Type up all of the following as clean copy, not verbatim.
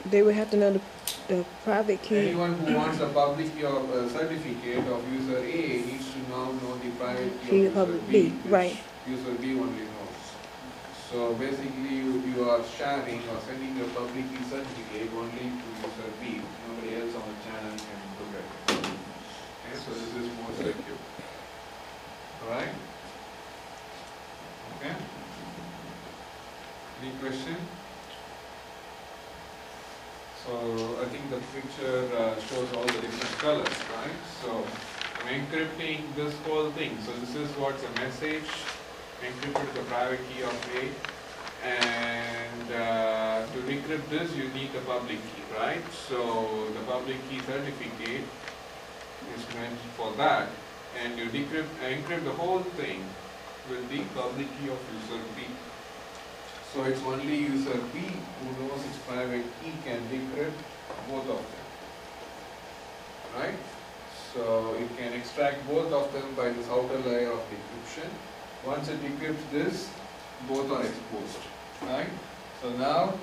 They would have to know the private key. Anyone who wants a public key of certificate of user A needs to now know the private key Key of of user public B, B, which right. user B only knows. So basically you are sharing or sending your public key certificate only to user B. Nobody else on the channel can look at it. Okay, so this is more secure. Alright? Okay? Any question? So I think the picture shows all the different colors, right? So I'm encrypting this whole thing. So this is what's a message encrypted the private key of A. And to decrypt this, you need the public key, right? So the public key certificate is meant for that. And you encrypt the whole thing with the public key of user B. So it's only user B who knows its private key can decrypt both of them. Right? So it can extract both of them by this outer layer of decryption. Once it decrypts this, both are exposed. Right? So now,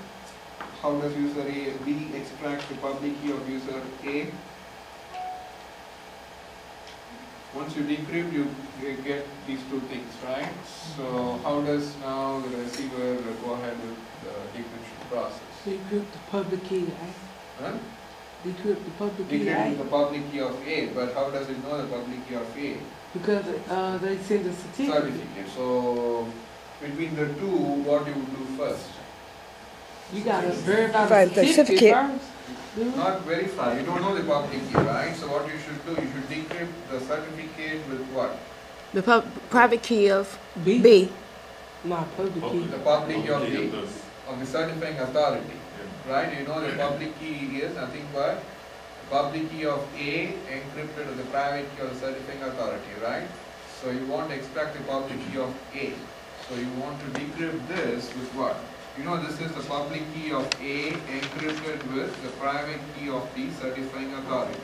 how does user B extract the public key of user A? Once you decrypt, you get these two things, right? So how does now the receiver go ahead with the decryption process? Decrypt the public key, right? Huh? Decrypt the public key, Decrypt right? the public key of A, but how does it know the public key of A? Because they send a certificate. Certificate. So between the two, what you would do first? You gotta verify the certificate first. Not verify. You don't know the public key, right? So what you should do, you should decrypt the certificate with what? The private key of B. B. No, public key. The public key of B, of the certifying authority. Right? You know the public key is nothing but the public key of A encrypted with the private key of the certifying authority, right? So you want to extract the public key of A. So you want to decrypt this with what? You know this is the public key of A encrypted with the private key of the certifying authority.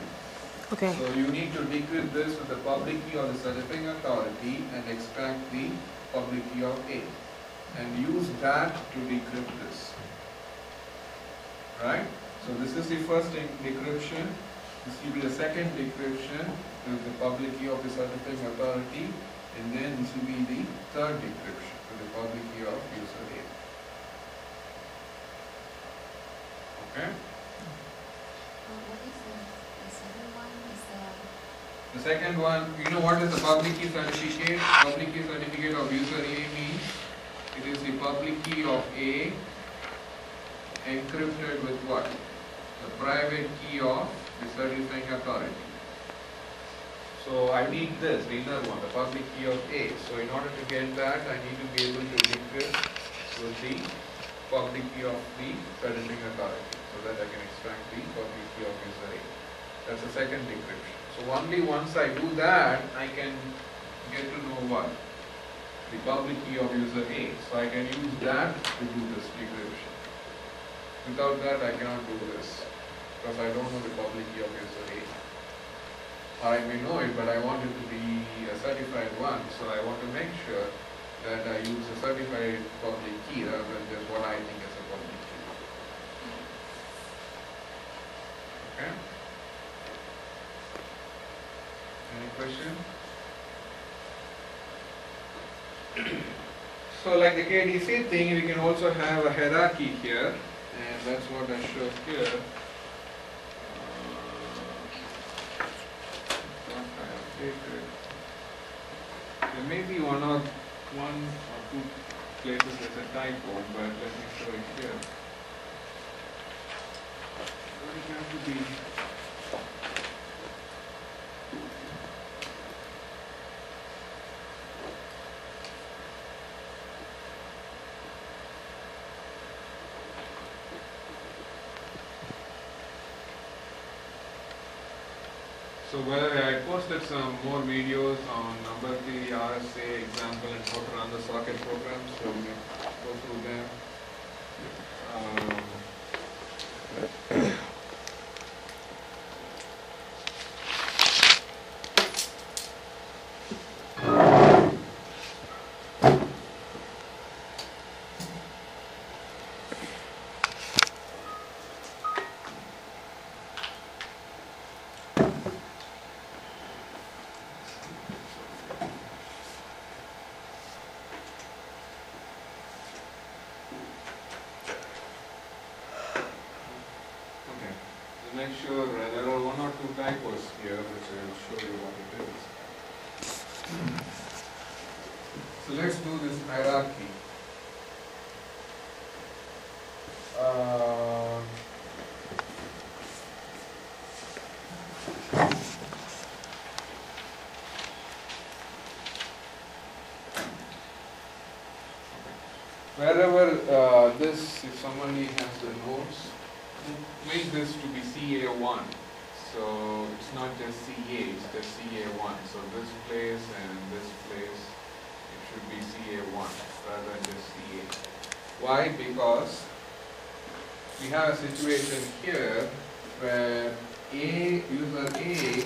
Okay. So you need to decrypt this with the public key of the certifying authority and extract the public key of A. And use that to decrypt this. Right? So this is the first decryption. This will be the second decryption with the public key of the certifying authority. And then this will be the third decryption with the public key of user A. Okay? What is the second one? The second one, you know what is the public key certificate? Public key certificate of user A means it is the public key of A encrypted with what? The private key of the certifying authority. So I need this, the inner one, the public key of A. So in order to get that, I need to be able to decrypt with the public key of the certifying authority, so that I can extract the public key of user A. That's the second decryption. So only once I do that, I can get to know what? The public key of user A. So I can use that to do this decryption. Without that, I cannot do this, because I don't know the public key of user A. Or I may know it, but I want it to be a certified one, so I want to make sure that I use a certified public key rather than just what I think is a public key. Okay? Any question? So like the KDC thing, we can also have a hierarchy here, and that's what I show here. There may be one or two places there's a typo, but let me show it here. It have to be. So I posted some more videos on number theory, RSA example, and how to run the socket program, so we can go through them. make sure there are one or two typos here which I will show you what it is. So let's do this hierarchy. Wherever this, if somebody has the notes, make this to be CA1. So it's not just CA, it's just CA1. So this place and this place, it should be CA1 rather than just CA. Why? Because we have a situation here where user A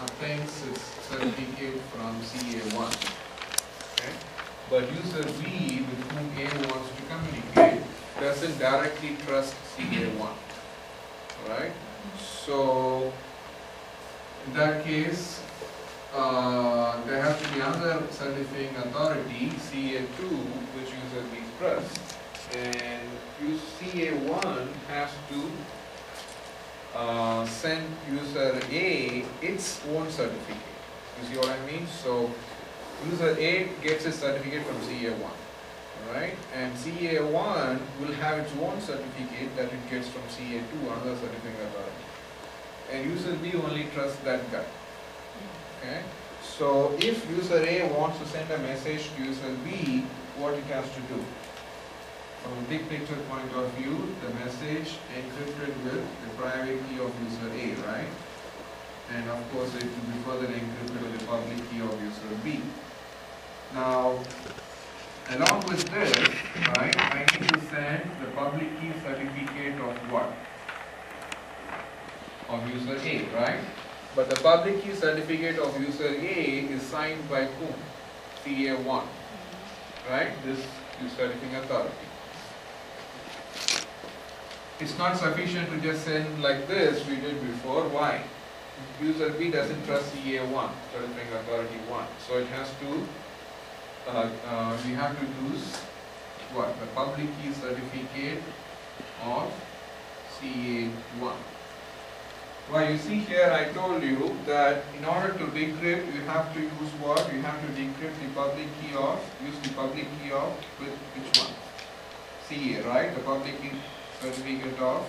obtains its certificate from CA1. Okay? But user B, with whom A wants to communicate, doesn't directly trust CA1. Alright? So, in that case, there has to be another certifying authority, CA2, which user B trusts. And CA1 has to send user A its own certificate. You see what I mean? So, user A gets its certificate from CA1, alright? And CA1 will have its own certificate that it gets from CA2, another certifying authority. And user B only trusts that guy, okay? So if user A wants to send a message to user B, what it has to do? From a big picture point of view, the message encrypted with the private key of user A, right? And of course it will be further encrypted with the public key of user B. Now, along with this, right, I need to send the public key certificate of what? Of user A, right? But the public key certificate of user A is signed by whom? CA1, right? This is certifying authority. It's not sufficient to just send like this we did before. Why? User B doesn't trust CA1, certifying authority 1. So it has to we have to use what? The public key certificate of CA1. Well, you see here I told you that in order to decrypt you have to use what? You have to decrypt the public key of, use the public key of with which one? CA, right? The public key certificate of,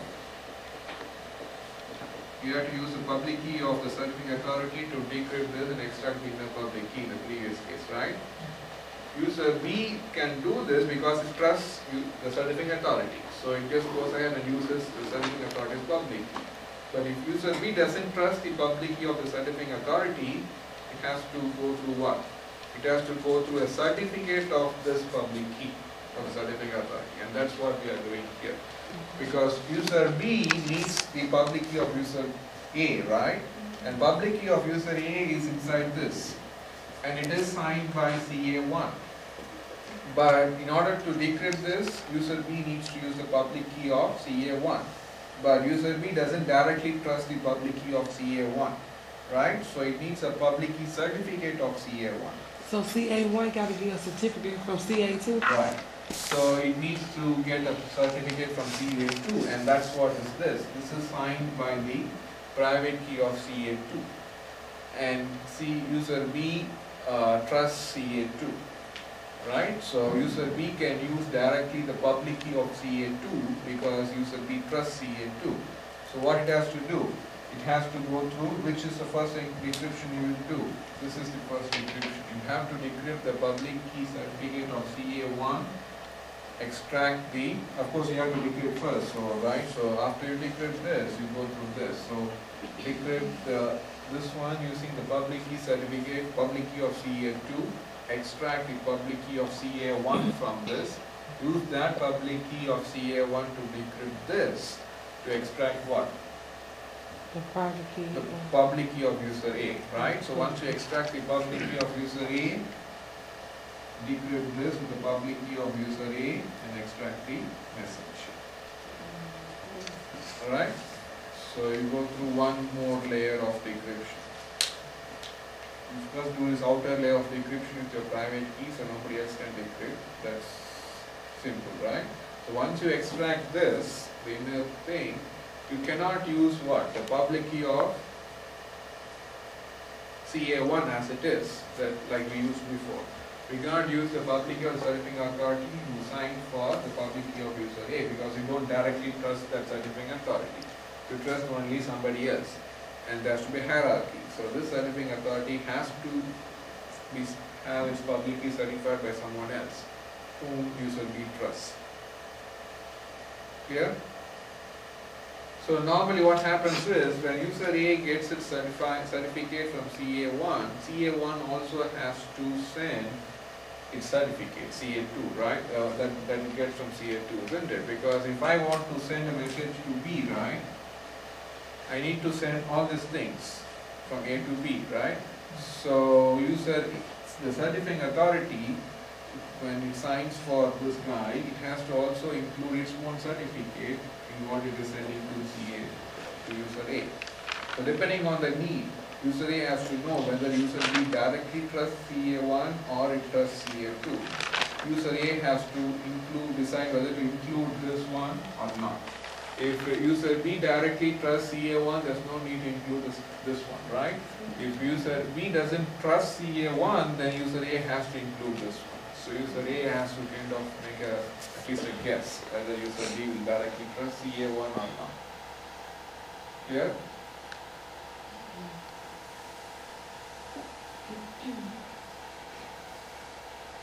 you have to use the public key of the certifying authority to decrypt this and extract the inner public key in the previous case, right? User B can do this because it trusts the certifying authority. So it just goes ahead and uses the certifying authority's public key. But if user B doesn't trust the public key of the certifying authority, it has to go through what? It has to go through a certificate of this public key of the certifying authority. And that's what we are doing here. Because user B needs the public key of user A, right? And public key of user A is inside this. And it is signed by CA1. But in order to decrypt this, user B needs to use the public key of CA1. But user B doesn't directly trust the public key of CA1, right? So it needs a public key certificate of CA1. So CA1 got to get a certificate from CA2? Right. So it needs to get a certificate from CA2, and that's what is this. This is signed by the private key of CA2. And user B trusts CA2. Right? So user B can use directly the public key of CA2 because user B trusts CA2. So what it has to do? It has to go through, which is the first decryption you will do. This is the first decryption. You have to decrypt the public key certificate of CA1, extract the, of course you have to decrypt first, so right? So after you decrypt this, you go through this. So decrypt this one using the public key certificate, public key of CA2, extract the public key of CA1 from this, use that public key of CA1 to decrypt this to extract what? The private key. The public key of user A, right? So once you extract the public key of user A, decrypt this with the public key of user A and extract the message. Alright? So you go through one more layer of decryption. You first do this outer layer of decryption with your private key so nobody else can decrypt. That's simple, right? So once you extract this, the inner thing, You cannot use what? The public key of CA1 as it is, that like we used before. We cannot use the public key of certifying authority to sign for the public key of user A because you don't directly trust that certifying authority. You trust only somebody else, and there has to be hierarchy. So this certifying authority has to have its public key certified by someone else whom user B trusts. Clear? So normally what happens is when user A gets its certificate from CA1, CA1 also has to send its certificate, CA2, right? That it gets from CA2, isn't it? Because if I want to send a message to B, right, I need to send all these things from A to B, right? So the certifying authority, when it signs for this guy, it has to also include its own certificate in what it is sending to CA, to user A. So depending on the need, user A has to know whether user B directly trusts CA1 or it trusts CA2. User A has to decide whether to include this one or not. If user B directly trusts CA1, there's no need to include this one, right? If user B doesn't trust CA1, then user A has to include this one. So user A has to kind of make at least a guess whether user B will directly trust CA1 or not. Clear?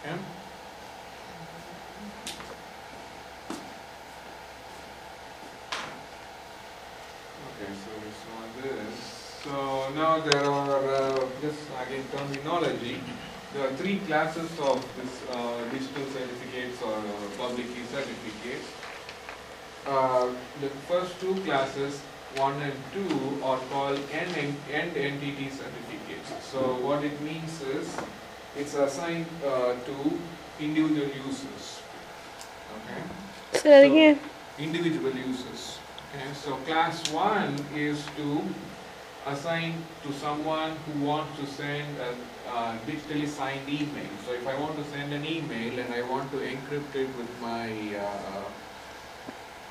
Yeah? Okay, so we saw this. So now there are, this again terminology. There are three classes of this digital certificates or public key certificates. The first two classes, 1 and 2, are called end entity certificates. So what it means is it's assigned to individual users. Okay. Say that again. Individual users. Okay. So class 1 is to assign to someone who wants to send a digitally signed email. So if I want to send an email and I want to encrypt it with my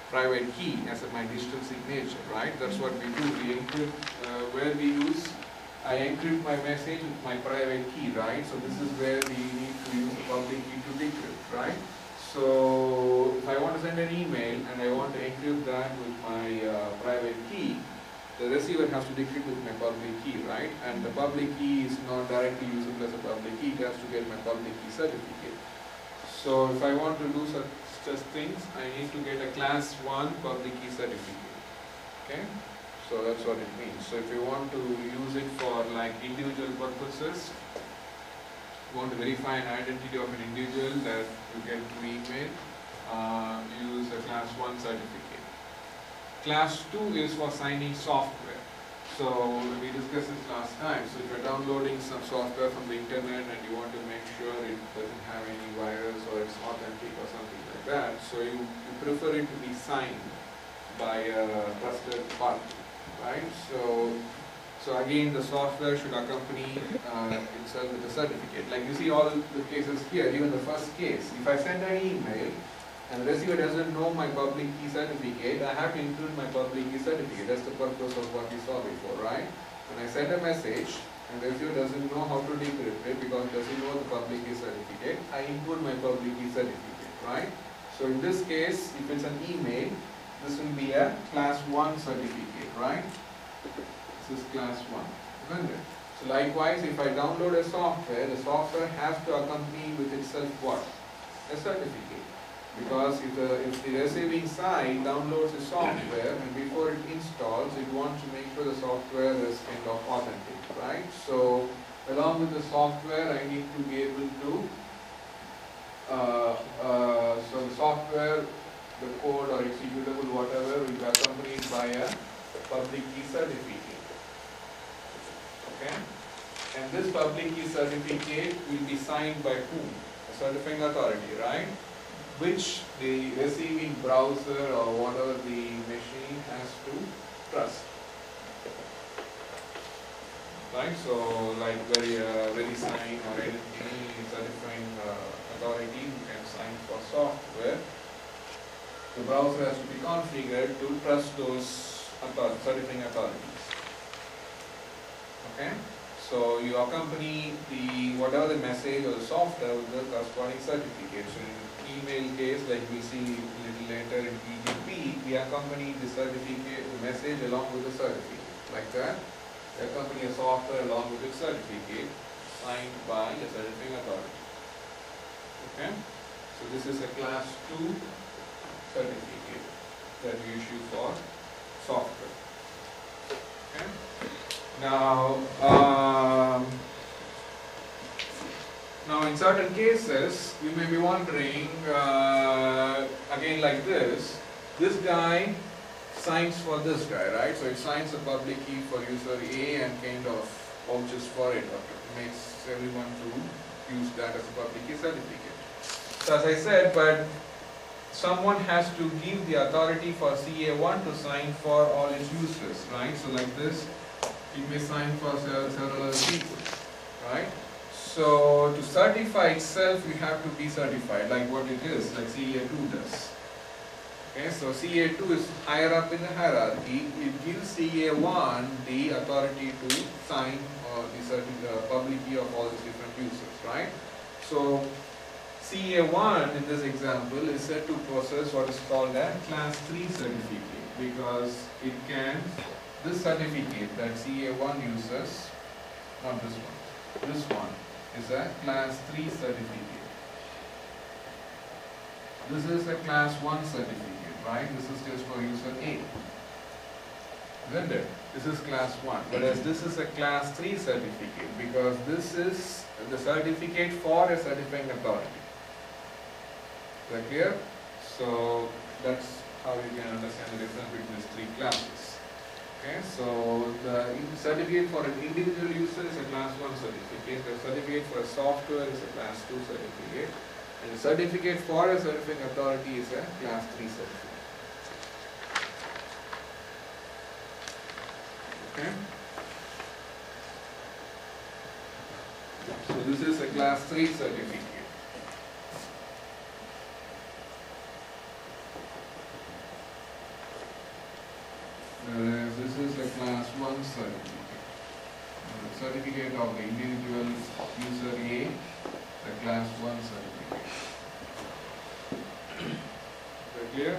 private key as my digital signature, right? That's what we do. We encrypt, where we use, I encrypt my message with my private key, right? So this is where we need to use the public key to decrypt, right? So if I want to send an email and I want to encrypt that with my private key, the receiver has to decrypt with my public key, right? And the public key is not directly usable as a public key, it has to get my public key certificate. So if I want to do such things, I need to get a class 1 public key certificate. Okay? So that's what it means. So if you want to use it for like individual purposes, you want to verify an identity of an individual that you get through email, use a class 1 certificate. Class 2 is for signing software. So we discussed this last time. So if you're downloading some software from the internet and you want to make sure it doesn't have any virus or it's authentic or something like that, so you prefer it to be signed by a trusted party, right? So again, the software should accompany itself with a certificate. Like you see all the cases here, even the first case. If I send an email and the receiver doesn't know my public key certificate, I have to include my public key certificate. That's the purpose of what we saw before, right? When I send a message and the receiver doesn't know how to decrypt it because it doesn't know the public key certificate, I include my public key certificate, right? So in this case, if it's an email, this will be a class 1 certificate, right? This is class 1, isn't it? So likewise, if I download a software, the software has to accompany with itself what? A certificate. Because if the receiving side downloads the software and before it installs, it wants to make sure the software is kind of authentic, right? So along with the software, I need to be able to, so the software, the code or executable, whatever, will be accompanied by a public key certificate. Okay? And this public key certificate will be signed by whom? A certifying authority, right? Which the receiving browser or whatever the machine has to trust. Right? So like very sign or any certifying authority who can sign for software, the browser has to be configured to trust those certifying authorities. Okay? So you accompany the whatever the message or the software with the corresponding certificate. So in email case, like we see a little later in EGP, we accompany the certificate, the message along with the certificate. Like that, we accompany a software along with the certificate signed by a certifying authority. Okay? So this is a class 2 certificate that we issue for software. Okay? Now, now in certain cases, you may be wondering, again like this guy signs for this guy, right? So it signs a public key for user A and kind of vouches for it, or makes everyone to use that as a public key certificate. So as I said, but someone has to give the authority for CA1 to sign for all its users, right? So like this, it may sign for several other people, right? So to certify itself, you have to be certified, like what it is, like CA2 does. Okay, so CA2 is higher up in the hierarchy. It gives CA1 the authority to sign the public key of all these different users, right? So CA1 in this example is said to possess what is called a class 3 certificate, because it can, this certificate that CA1 uses, not this one is a class 3 certificate. This is a class 1 certificate, right? This is just for user A. Isn't it? This is class 1, whereas this is a class 3 certificate, because this is the certificate for a certifying authority. Is that clear? So that's how you can understand the difference between these three classes. Okay, so the certificate for an individual user is a class 1 certificate, the certificate for a software is a class 2 certificate, and the certificate for a certifying authority is a class 3 certificate. Okay? So this is a class 3 certificate. Whereas this is a class 1 certificate. The certificate of the individual user A, the class 1 certificate. Is that clear?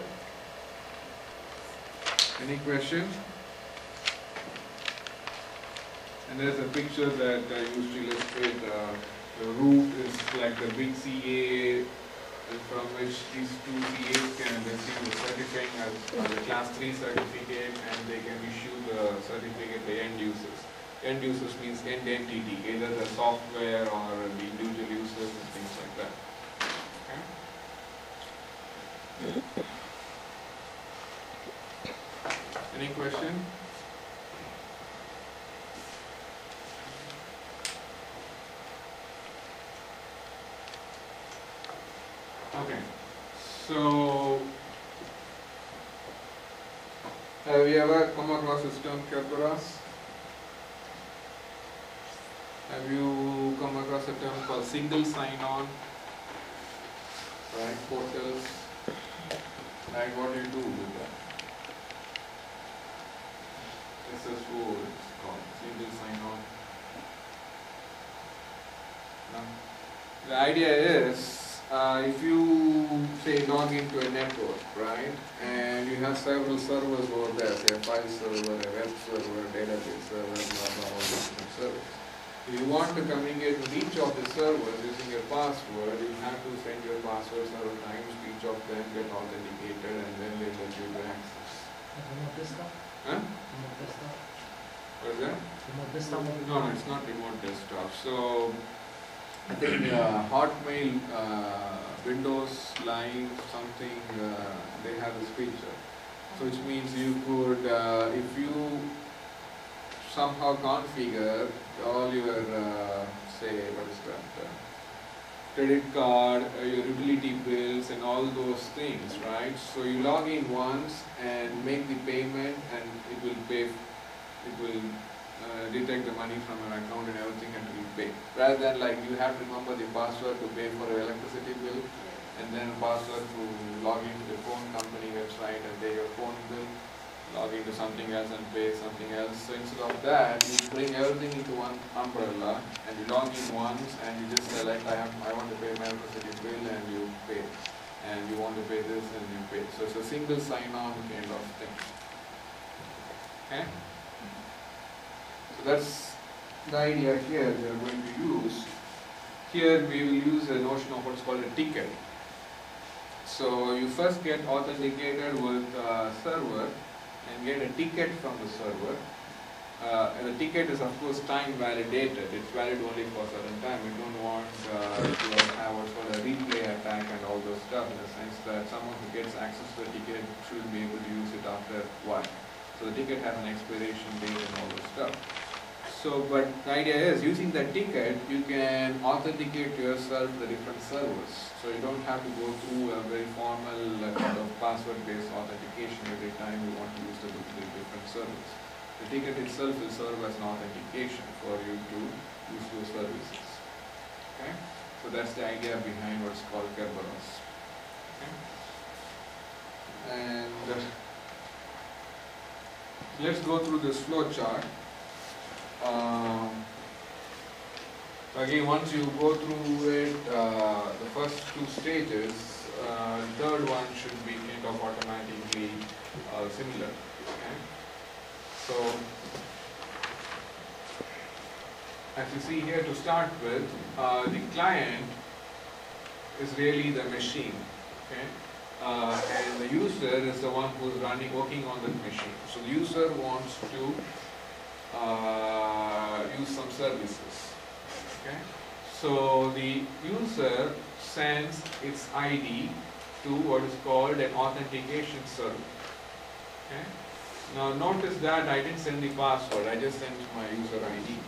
Any question? And there's a picture that I used to illustrate the root is like the big CA from which these two CAs can receive the certificate as a class 3 certificate, and they can issue the certificate to end users. End users means end entity, either the software or the individual users and things like that. Okay? Any question? Okay, so have you ever come across this term Kerberos? Have you come across a term called single sign-on? Right, portals. Right, what do you do with that? SSO is called single sign-on. Now, the idea is, if you say log into a network, right, and you have several servers over there, say a file server, a web server, a database server, blah blah, all these different servers. If you want to communicate with each of the servers using your password, you have to send your password several times, each of them get authenticated, and then they let you to access. Remote desktop? Huh? Remote desktop? What is that? Remote desktop? No, it's not remote desktop. So I think Hotmail, Windows Live, something, they have this feature. So which means you could, if you somehow configure all your, say, what is that, credit card, your utility bills and all those things, right? So you log in once and make the payment, and it will pay, it will detect the money from your account and everything, and it will pay. Rather than like you have to remember the password to pay for your electricity bill, and then password to log into the phone company website and pay your phone bill, log into something else and pay something else. So instead of that, you bring everything into one umbrella and you log in once and you just select I want to pay my electricity bill and you pay. And you want to pay this and you pay. So it's a single sign-on kind of thing. Okay? So that's the idea here we are going to use. Here we will use a notion of what's called a ticket. So you first get authenticated with a server and get a ticket from the server. And the ticket is of course time validated. It's valid only for a certain time. We don't want to have what's called a replay attack and all those stuff, in the sense that someone who gets access to the ticket should be able to use it after a while. So the ticket has an expiration date and all those stuff. So, but the idea is, using that ticket, you can authenticate yourself to the different servers. So you don't have to go through a very formal kind of password-based authentication every time you want to use the different servers. The ticket itself will serve as an authentication for you to use those services. Okay? So that's the idea behind what's called Kerberos. Okay? And let's go through this flow chart. Again, once you go through it, the first two stages, the third one should be kind of automatically similar. Okay? So, as you see here, to start with, the client is really the machine. Okay? And the user is the one who is working on the machine. So the user wants to use some services. Okay? So the user sends its ID to what is called an authentication server. Okay? Now notice that I didn't send the password, I just sent my user ID.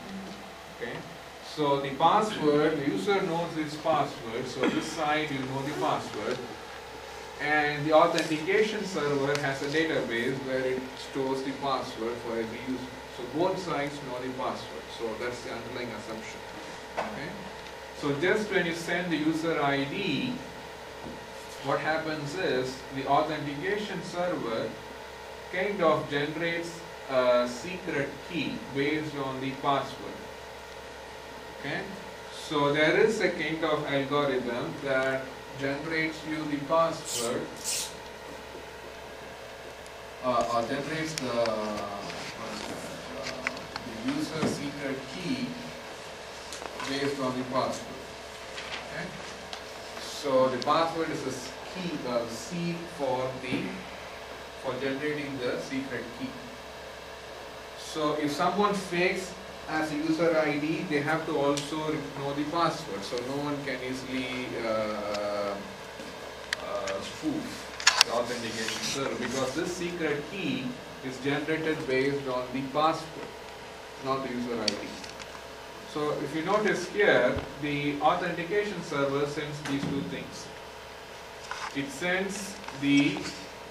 Okay? So the password, the user knows his password, so this side you know the password. And the authentication server has a database where it stores the password for every user. So both sides know the password. So that's the underlying assumption. Okay? So just when you send the user ID, what happens is the authentication server kind of generates a secret key based on the password. Okay? So there is a kind of algorithm that generates you the password or generates the user secret key based on the password. Okay? So the password is a key, seed for generating the secret key. So if someone fakes as a user ID, they have to also know the password. So no one can easily spoof the authentication server, because this secret key is generated based on the password, not the user ID. So if you notice here, the authentication server sends these two things. It sends the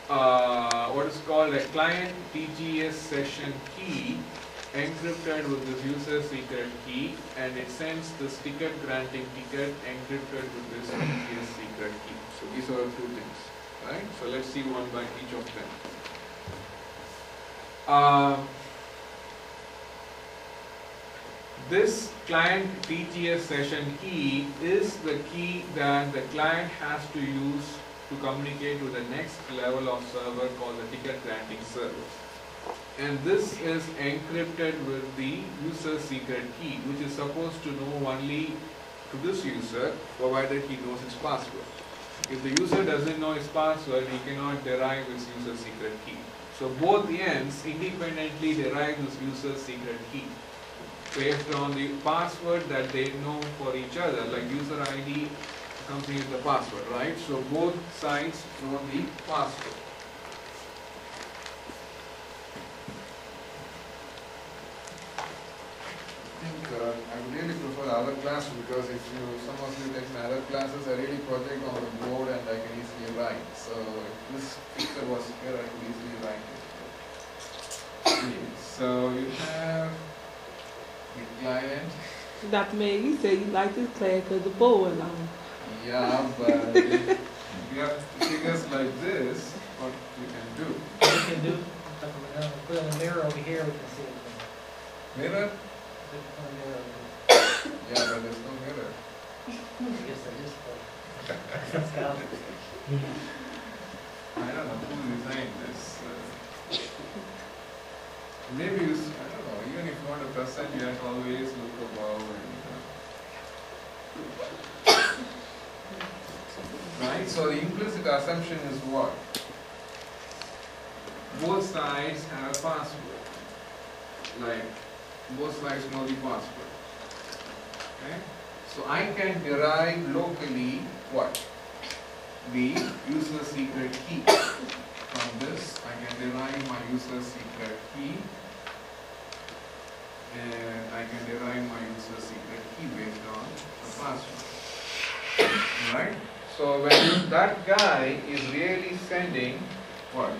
what is called a client TGS session key encrypted with this user secret key, and it sends this ticket granting ticket encrypted with this TGS secret key. So these are two things, right? So let's see one by each of them. This client TGS session key is the key that the client has to use to communicate to the next level of server called the ticket granting server. And this is encrypted with the user secret key, which is supposed to know only to this user, provided he knows his password. If the user doesn't know his password, he cannot derive his user secret key. So both the ends independently derive this user secret key based on the password that they know for each other, like user ID accompanies the password, right? So both sides know the password. I would really prefer other classes, because if some of you take my other classes, I really project on the board and I can easily write. So if this picture was here, I could easily write it. So you have the client. Dr. May, you said you like this class because the board long. Yeah, but if you have figures like this, what you can do? You can do. If we put a mirror over here, we can see it. Mirror? If we put a mirror over Yeah, but there's no mirror. here, I guess I just put. Scouts. I don't know who designed this. Maybe I don't know, even if you want to present, you have to always look above and right? So the implicit assumption is what? Both sides have a password. Like, both sides know the password. Okay? So I can derive locally what? The user secret key. From this, I can derive my user secret key. And I can derive my user secret key based on the password. Right? So when that guy is really sending what?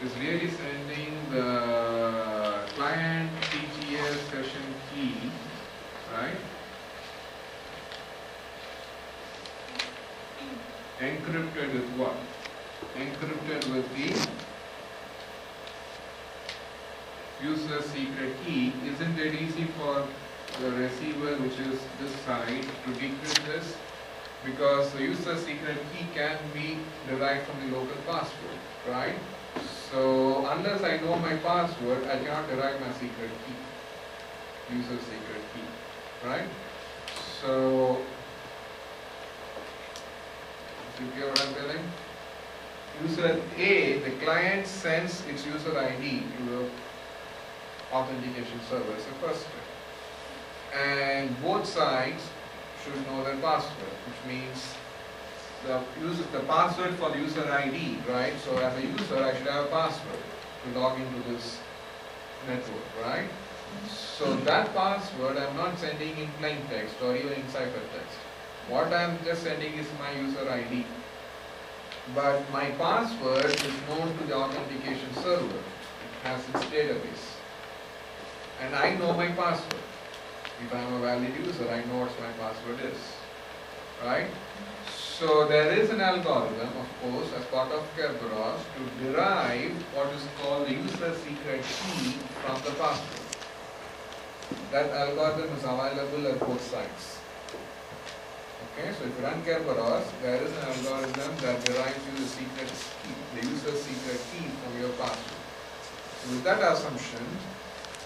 Is really sending the client TTS session key, right? Encrypted with what? Encrypted with the user secret key. Isn't it easy for the receiver, which is this side, to decrypt this? Because the user secret key can be derived from the local password, right? So unless I know my password, I cannot derive my secret key, user secret key, right? So, do you get what I'm telling? User A, the client sends its user ID to the authentication server as a first step. And both sides should know their password, which means the password for the user ID, right? So as a user, I should have a password to log into this network, right? So that password I'm not sending in plain text or even in ciphertext. What I'm just sending is my user ID. But my password is known to the authentication server. It has its database. And I know my password. If I'm a valid user, I know what my password is. Right? So there is an algorithm, of course, as part of Kerberos to derive what is called the user secret key from the password. That algorithm is available at both sides. Okay, so if you run Kerberos, there is an algorithm that derives you the secret key, the user secret key from your password. So with that assumption,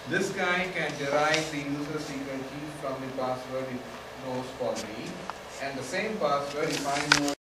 this guy can derive the user secret key from the password it knows for me, and the same password, if I know